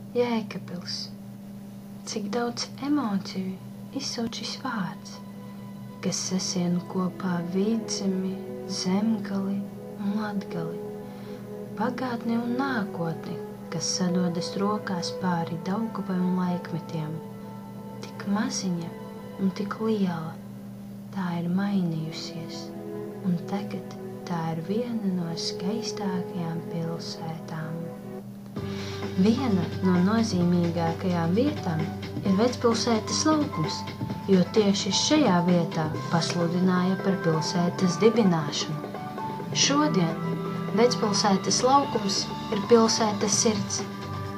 Jēkabpils. Cik daudz emociju izsauc šis vārds, kas sasien kopā Vidzemi, Zemgali un Latgali, pagātni un nākotni, kas sadodas rokās pāri Daugavai un laikmetiem. Tik maziņa un tik liela, tā ir mainījusies, un tagad tā ir viena no skaistākajām pilsētām. Viena no nozīmīgākajām vietām ir Vecpilsētas laukums, jo tieši šajā vietā pasludināja par pilsētas dibināšanu. Šodien Vecpilsētas laukums ir pilsētas sirds.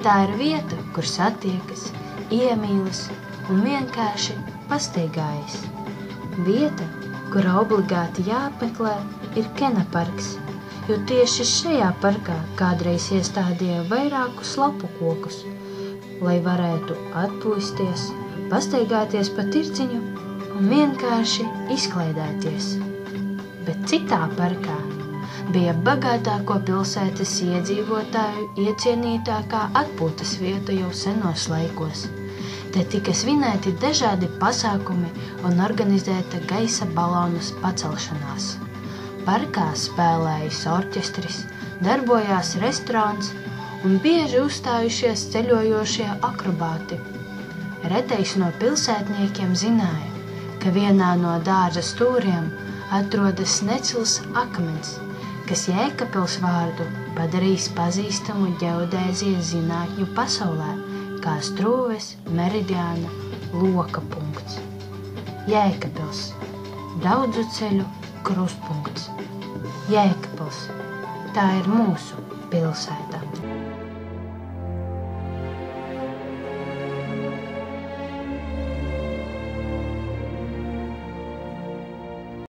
Tā ir vieta, kur satiekas, iemīlas un vienkārši pastaigājas. Vieta, kura obligāti jāapmeklē, ir Kena parks, jo tieši šajā parkā kādreiz iestādīja vairākus lapu kokus, lai varētu atpūsties, pastaigāties pa tirciņu un vienkārši izklaidēties. Bet citā parkā bija bagātāko pilsētas iedzīvotāju iecienītākā atpūtas vieta jau senos laikos. Te tika svinēti dažādi pasākumi un organizēta gaisa balonus pacelšanās. Parkā spēlējis orķestris, darbojās restorāns un bieži uzstājušies ceļojošie akrobāti. Retais no pilsētniekiem zināja, ka vienā no dārza stūriem atrodas necils akmens, kas Jēkabpils vārdu padarīs pazīstamu ģeodēzijas zinātņu pasaulē, kā Strūves meridiāna loka punkts. Jēkabpils – daudzu ceļu krustpunkts. Jēkabpils – tā ir mūsu pilsēta.